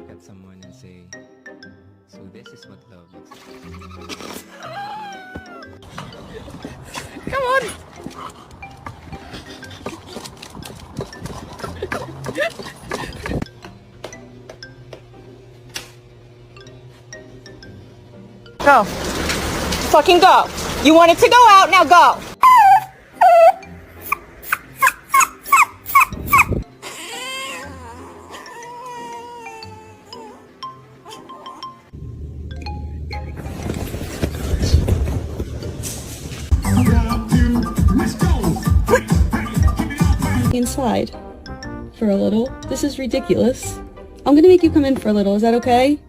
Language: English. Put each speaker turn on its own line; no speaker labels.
At someone and say, so this is what love looks like.
Come on. Go. Fucking go. You wanted to go out, now go.
Inside for a little. This is ridiculous. I'm gonna make you come in for a little. Is that okay?